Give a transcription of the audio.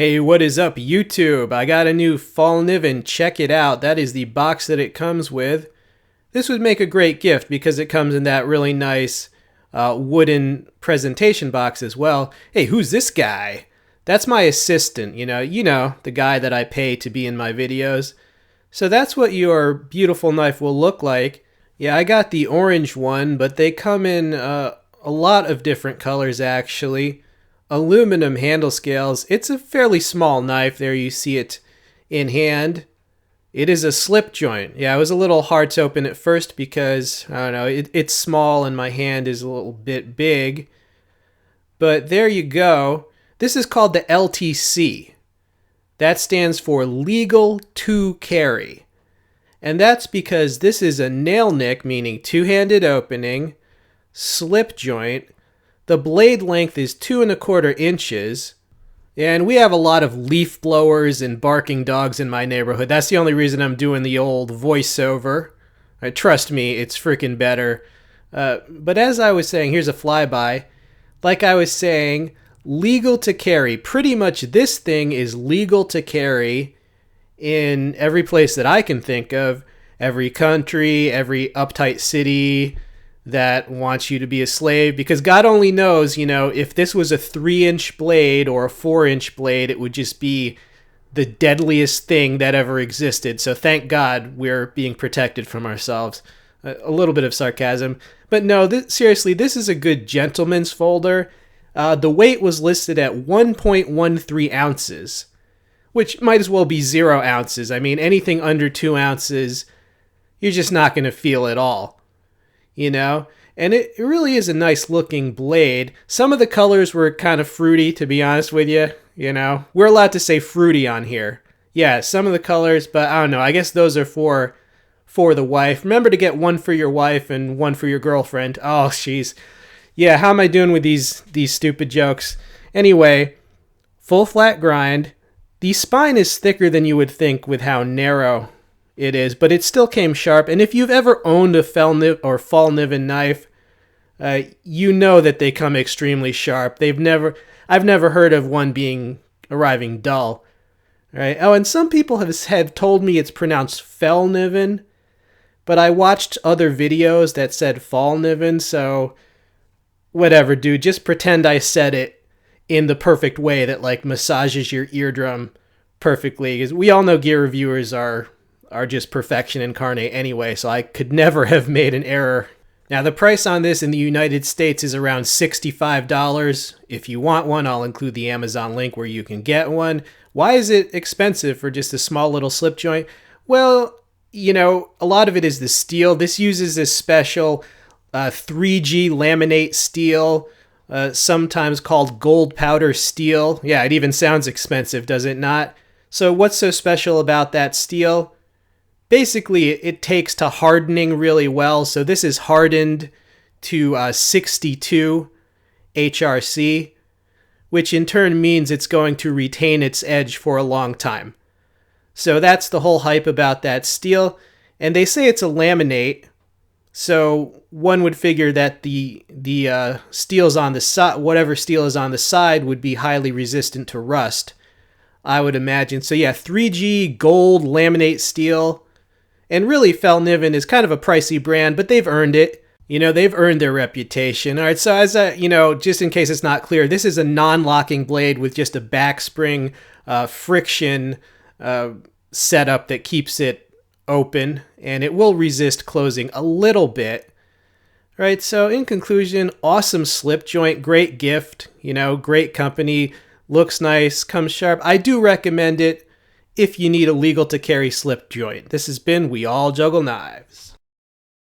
Hey, what is up, YouTube? I got a new Fallkniven. Check it out. That is the box that it comes with. This would make a great gift because it comes in that really nice wooden presentation box as well. Hey, who's this guy? That's my assistant, you know, the guy that I pay to be in my videos. So that's what your beautiful knife will look like. Yeah, I got the orange one, but they come in a lot of different colors actually. Aluminum handle scales. It's a fairly small knife. There you see it in hand. It is a slip joint. Yeah, it was a little hard to open at first because, I don't know, it's small and my hand is a little bit big. But there you go. This is called the LTC. That stands for Legal to Carry. And that's because this is a nail nick, meaning two-handed opening, slip joint. The blade length is 2¼ inches, and we have a lot of leaf blowers and barking dogs in my neighborhood. That's the only reason I'm doing the old voiceover. Trust me, it's freaking better. But as I was saying, here's a flyby. Like I was saying, legal to carry. Pretty much this thing is legal to carry in every place that I can think of. Every country, every uptight city that wants you to be a slave, because God only knows, if this was a 3-inch blade or a 4-inch blade, it would just be the deadliest thing that ever existed. So thank God we're being protected from ourselves. A little bit of sarcasm. But no, seriously, this is a good gentleman's folder. The weight was listed at 1.13 ounces, which might as well be 0 ounces. I mean, anything under 2 ounces, you're just not going to feel at all. And it really is a nice looking blade. Some of the colors were kind of fruity, to be honest with you. We're allowed to say fruity on here. Yeah, some of the colors, but I don't know. I guess those are for the wife. Remember to get one for your wife and one for your girlfriend. Oh, jeez. Yeah, how am I doing with these stupid jokes? Anyway, full flat grind. The spine is thicker than you would think with how narrow it is, but it still came sharp. And if you've ever owned a Fallkniven knife, you know that they come extremely sharp. I've never heard of one arriving dull. Right? Oh, and some people have told me it's pronounced Fallkniven, but I watched other videos that said Fallkniven, so whatever, dude. Just pretend I said it in the perfect way that massages your eardrum perfectly. Because we all know gear reviewers are just perfection incarnate anyway, so I could never have made an error. Now, the price on this in the United States is around $65. If you want one, I'll include the Amazon link where you can get one. Why is it expensive for just a small little slip joint? Well, a lot of it is the steel. This uses this special 3G laminate steel, sometimes called gold powder steel. Yeah, it even sounds expensive, does it not? So what's so special about that steel? Basically, it takes to hardening really well. So this is hardened to 62 HRC, which in turn means it's going to retain its edge for a long time. So that's the whole hype about that steel. And they say it's a laminate, so one would figure that the steels on the side, whatever steel is on the side, would be highly resistant to rust, I would imagine. So yeah, 3G gold laminate steel. And really, Fallkniven is kind of a pricey brand, but they've earned it. They've earned their reputation. All right, so as just in case it's not clear, this is a non-locking blade with just a back spring friction setup that keeps it open, and it will resist closing a little bit. All right, so in conclusion, awesome slip joint, great gift, great company, looks nice, comes sharp. I do recommend it if you need a legal to carry slip joint. This has been We All Juggle Knives.